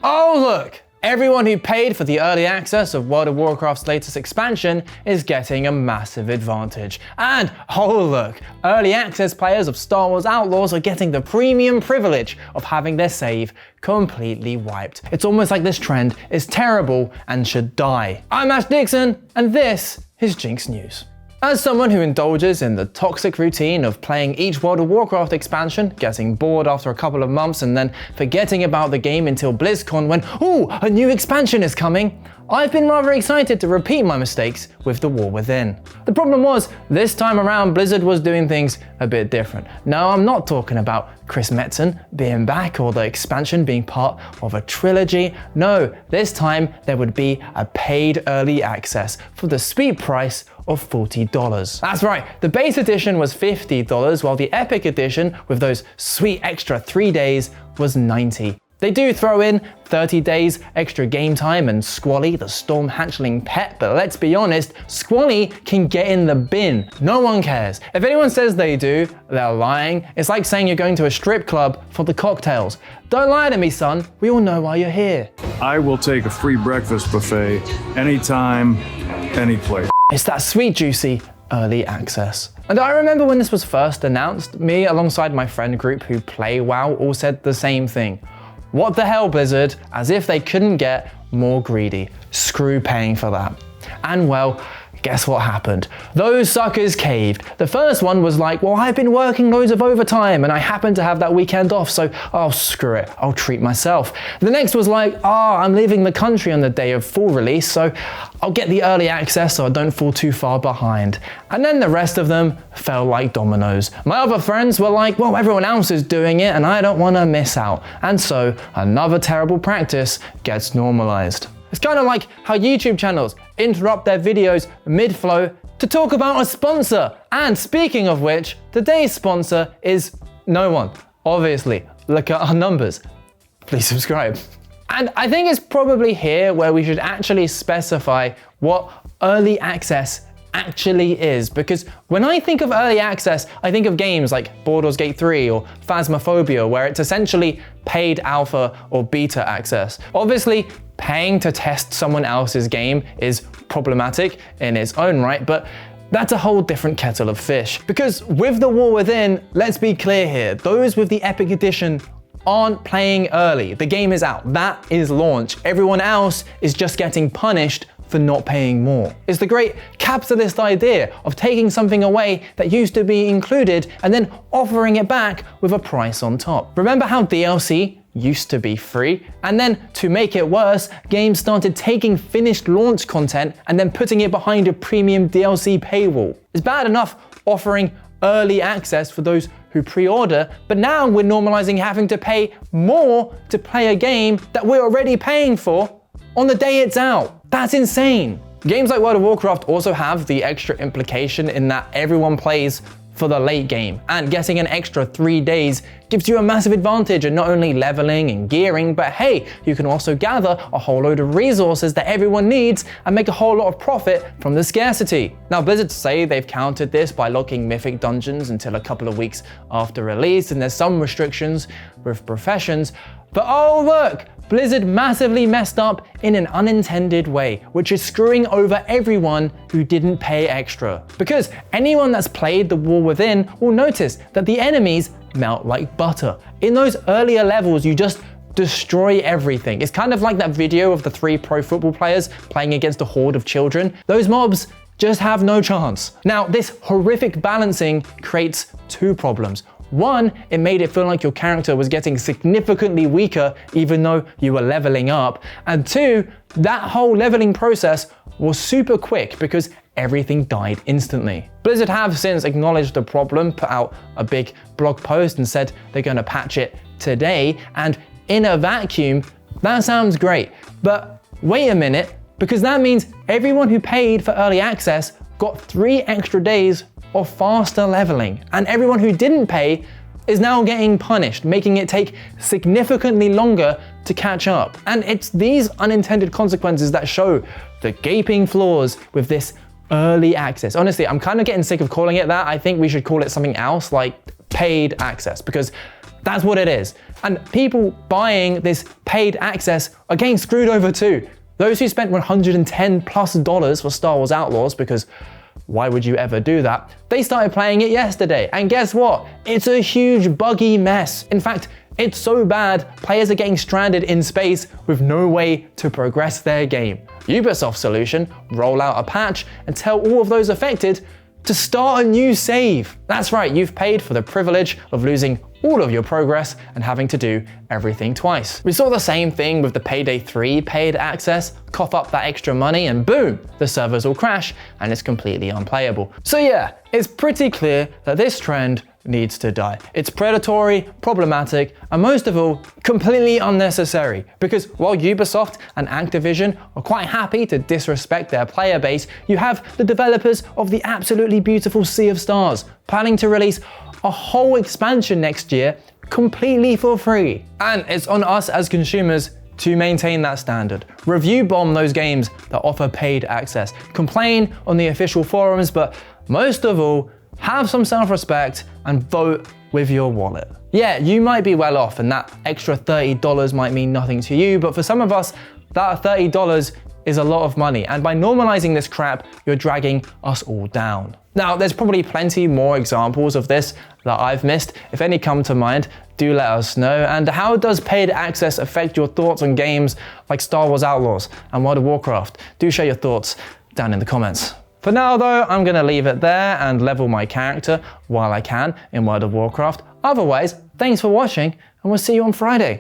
Oh look! Everyone who paid for the early access of World of Warcraft's latest expansion is getting a massive advantage. And oh look, early access players of Star Wars Outlaws are getting the premium privilege of having their save completely wiped. It's almost like this trend is terrible and should die. I'm Ash Dixon, and this is GINX News. As someone who indulges in the toxic routine of playing each World of Warcraft expansion, getting bored after a couple of months and then forgetting about the game until BlizzCon when, ooh, a new expansion is coming, I've been rather excited to repeat my mistakes with the War Within. The problem was, this time around Blizzard was doing things a bit different. No, I'm not talking about Chris Metzen being back or the expansion being part of a trilogy. No, this time there would be a paid early access for the sweet price of $40. That's right, the base edition was $50 while the Epic edition with those sweet extra 3 days was $90. They do throw in 30 days extra game time and Squally, the storm hatchling pet, but let's be honest, Squally can get in the bin. No one cares. If anyone says they do, they're lying. It's like saying you're going to a strip club for the cocktails. Don't lie to me, son. We all know why you're here. I will take a free breakfast buffet anytime, any place. It's that sweet, juicy early access. And I remember when this was first announced, me alongside my friend group who play WoW all said the same thing. What the hell, Blizzard? As if they couldn't get more greedy. Screw paying for that. And well, guess what happened? Those suckers caved. The first one was like, well, I've been working loads of overtime and I happen to have that weekend off, so oh, screw it, I'll treat myself. The next was like, oh, I'm leaving the country on the day of full release, so I'll get the early access so I don't fall too far behind. And then the rest of them fell like dominoes. My other friends were like, well, everyone else is doing it and I don't want to miss out. And so another terrible practice gets normalized. It's kind of like how YouTube channels interrupt their videos mid-flow to talk about a sponsor. And speaking of which, today's sponsor is no one. Obviously, look at our numbers. Please subscribe. And I think it's probably here where we should actually specify what early access actually is, because when I think of early access, I think of games like Baldur's Gate 3 or Phasmophobia, where it's essentially paid alpha or beta access. Obviously, paying to test someone else's game is problematic in its own right, but that's a whole different kettle of fish. Because with the War Within, let's be clear here, those with the Epic Edition aren't playing early. The game is out, that is launch. Everyone else is just getting punished for not paying more. It's the great capitalist idea of taking something away that used to be included and then offering it back with a price on top. Remember how DLC used to be free? And then to make it worse, games started taking finished launch content and then putting it behind a premium DLC paywall. It's bad enough offering early access for those who pre-order, but now we're normalizing having to pay more to play a game that we're already paying for on the day it's out. That's insane. Games like World of Warcraft also have the extra implication in that everyone plays for the late game, and getting an extra 3 days gives you a massive advantage in not only leveling and gearing, but hey, you can also gather a whole load of resources that everyone needs and make a whole lot of profit from the scarcity. Now, Blizzard say they've countered this by locking mythic dungeons until a couple of weeks after release, and there's some restrictions with professions, but oh look, Blizzard massively messed up in an unintended way, which is screwing over everyone who didn't pay extra. Because anyone that's played the War Within will notice that the enemies melt like butter. In those earlier levels, you just destroy everything. It's kind of like that video of the 3 pro football players playing against a horde of children. Those mobs just have no chance. Now, this horrific balancing creates 2 problems. One, it made it feel like your character was getting significantly weaker even though you were leveling up. And 2, that whole leveling process was super quick because everything died instantly. Blizzard have since acknowledged the problem, put out a big blog post and said they're going to patch it today. And in a vacuum, that sounds great. But wait a minute, because that means everyone who paid for early access got 3 extra days of faster leveling, and everyone who didn't pay is now getting punished, making it take significantly longer to catch up. And it's these unintended consequences that show the gaping flaws with this early access. Honestly, I'm kind of getting sick of calling it that. I think we should call it something else, like paid access, because That's what it is. And people buying this paid access are getting screwed over too. Those who spent $110+ for Star Wars Outlaws, because why would you ever do that? They started playing it yesterday, and guess what? It's a huge buggy mess. In fact, it's so bad, players are getting stranded in space with no way to progress their game. Ubisoft's solution: roll out a patch and tell all of those affected to start a new save. That's right, you've paid for the privilege of losing all of your progress and having to do everything twice. We saw the same thing with the Payday 3 paid access. Cough up that extra money and boom, the servers will crash and it's completely unplayable. So yeah, it's pretty clear that this trend needs to die. It's predatory, problematic, and most of all, completely unnecessary. Because while Ubisoft and Activision are quite happy to disrespect their player base, you have the developers of the absolutely beautiful Sea of Stars planning to release a whole expansion next year completely for free. And it's on us as consumers to maintain that standard. Review bomb those games that offer paid access. Complain on the official forums, but most of all, have some self-respect and vote with your wallet. Yeah, you might be well off and that extra $30 might mean nothing to you, but for some of us, that $30 is a lot of money. And by normalizing this crap, you're dragging us all down. Now, there's probably plenty more examples of this that I've missed. If any come to mind, do let us know. And how does paid access affect your thoughts on games like Star Wars Outlaws and World of Warcraft? Do share your thoughts down in the comments. For now though, I'm gonna leave it there and level my character while I can in World of Warcraft. Otherwise, thanks for watching and we'll see you on Friday.